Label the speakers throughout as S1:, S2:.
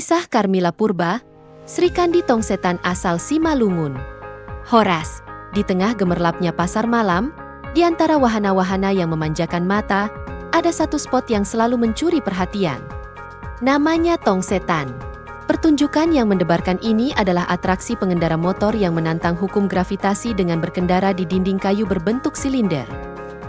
S1: Kisah Carmilla Purba, Srikandi Tongsetan asal Simalungun. Horas, di tengah gemerlapnya pasar malam, di antara wahana-wahana yang memanjakan mata, ada satu spot yang selalu mencuri perhatian. Namanya Tongsetan. Pertunjukan yang mendebarkan ini adalah atraksi pengendara motor yang menantang hukum gravitasi dengan berkendara di dinding kayu berbentuk silinder.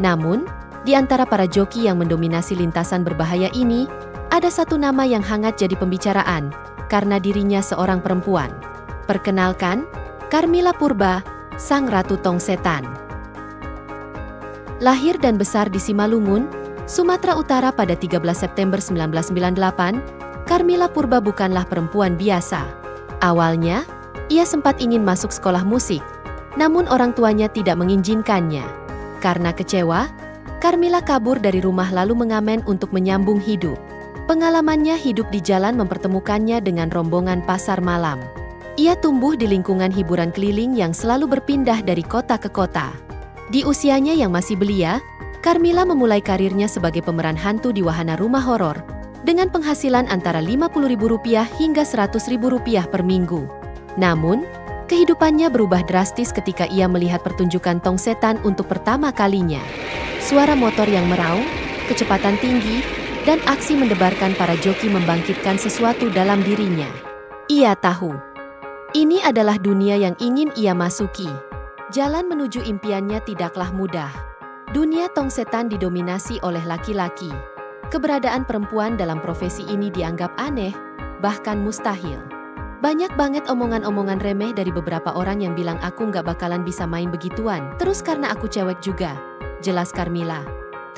S1: Namun, di antara para joki yang mendominasi lintasan berbahaya ini, ada satu nama yang hangat jadi pembicaraan, karena dirinya seorang perempuan. Perkenalkan, Carmilla Purba, Sang Ratu Tongsetan. Lahir dan besar di Simalungun, Sumatera Utara pada 13 September 1998, Carmilla Purba bukanlah perempuan biasa. Awalnya, ia sempat ingin masuk sekolah musik, namun orang tuanya tidak mengizinkannya. Karena kecewa, Carmilla kabur dari rumah lalu mengamen untuk menyambung hidup. Pengalamannya hidup di jalan mempertemukannya dengan rombongan pasar malam. Ia tumbuh di lingkungan hiburan keliling yang selalu berpindah dari kota ke kota. Di usianya yang masih belia, Carmilla memulai karirnya sebagai pemeran hantu di wahana rumah horor, dengan penghasilan antara Rp50.000 hingga Rp100.000 per minggu. Namun, kehidupannya berubah drastis ketika ia melihat pertunjukan Tongsetan untuk pertama kalinya. Suara motor yang meraung, kecepatan tinggi, dan aksi mendebarkan para joki membangkitkan sesuatu dalam dirinya. Ia tahu, ini adalah dunia yang ingin ia masuki. Jalan menuju impiannya tidaklah mudah. Dunia Tongsetan didominasi oleh laki-laki. Keberadaan perempuan dalam profesi ini dianggap aneh, bahkan mustahil. Banyak banget omongan-omongan remeh dari beberapa orang yang bilang aku nggak bakalan bisa main begituan. Terus karena aku cewek juga, jelas Carmilla.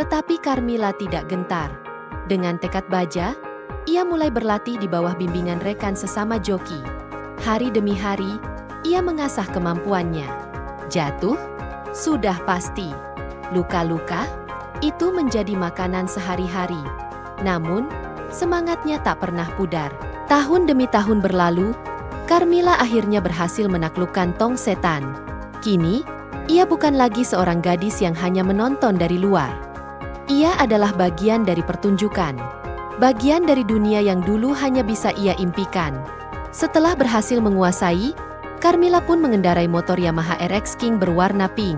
S1: Tetapi Carmilla tidak gentar. Dengan tekad baja, ia mulai berlatih di bawah bimbingan rekan sesama joki. Hari demi hari, ia mengasah kemampuannya. Jatuh? Sudah pasti. Luka-luka? Itu menjadi makanan sehari-hari. Namun, semangatnya tak pernah pudar. Tahun demi tahun berlalu, Carmilla akhirnya berhasil menaklukkan Tongsetan. Kini, ia bukan lagi seorang gadis yang hanya menonton dari luar. Ia adalah bagian dari pertunjukan. Bagian dari dunia yang dulu hanya bisa ia impikan. Setelah berhasil menguasai, Carmilla pun mengendarai motor Yamaha RX King berwarna pink.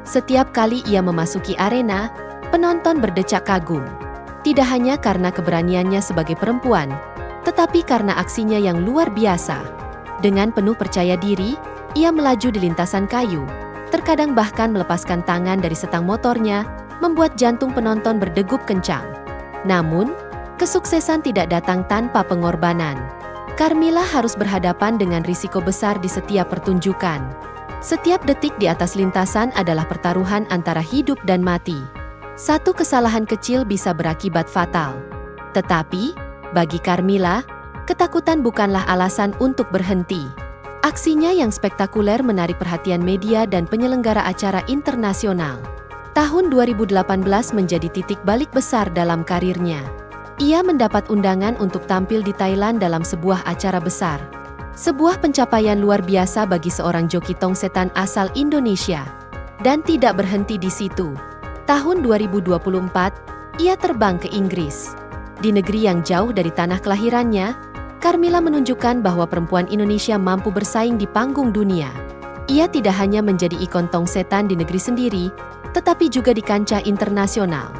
S1: Setiap kali ia memasuki arena, penonton berdecak kagum. Tidak hanya karena keberaniannya sebagai perempuan, tetapi karena aksinya yang luar biasa. Dengan penuh percaya diri, ia melaju di lintasan kayu. Terkadang bahkan melepaskan tangan dari setang motornya, membuat jantung penonton berdegup kencang. Namun, kesuksesan tidak datang tanpa pengorbanan. Carmilla harus berhadapan dengan risiko besar di setiap pertunjukan. Setiap detik di atas lintasan adalah pertaruhan antara hidup dan mati. Satu kesalahan kecil bisa berakibat fatal. Tetapi, bagi Carmilla, ketakutan bukanlah alasan untuk berhenti. Aksinya yang spektakuler menarik perhatian media dan penyelenggara acara internasional. Tahun 2018 menjadi titik balik besar dalam karirnya. Ia mendapat undangan untuk tampil di Thailand dalam sebuah acara besar. Sebuah pencapaian luar biasa bagi seorang joki Tongsetan asal Indonesia. Dan tidak berhenti di situ. Tahun 2024, ia terbang ke Inggris. Di negeri yang jauh dari tanah kelahirannya, Carmilla menunjukkan bahwa perempuan Indonesia mampu bersaing di panggung dunia. Ia tidak hanya menjadi ikon Tongsetan di negeri sendiri, tetapi juga di kancah internasional.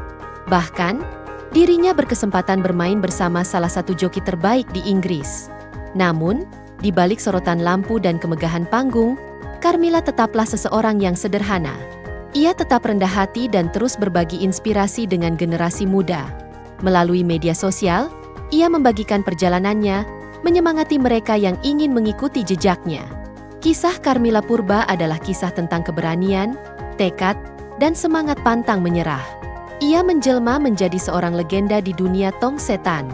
S1: Bahkan, dirinya berkesempatan bermain bersama salah satu joki terbaik di Inggris. Namun, di balik sorotan lampu dan kemegahan panggung, Carmilla tetaplah seseorang yang sederhana. Ia tetap rendah hati dan terus berbagi inspirasi dengan generasi muda. Melalui media sosial, ia membagikan perjalanannya, menyemangati mereka yang ingin mengikuti jejaknya. Kisah Carmilla Purba adalah kisah tentang keberanian, tekad, dan semangat pantang menyerah. Ia menjelma menjadi seorang legenda di dunia Tongsetan.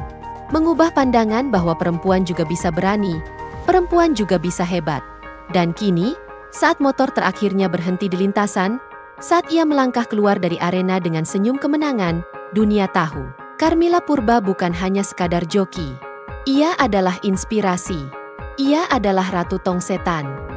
S1: Mengubah pandangan bahwa perempuan juga bisa berani, perempuan juga bisa hebat. Dan kini, saat motor terakhirnya berhenti di lintasan, saat ia melangkah keluar dari arena dengan senyum kemenangan, dunia tahu. Carmilla Purba bukan hanya sekadar joki. Ia adalah inspirasi. Ia adalah Ratu Tongsetan.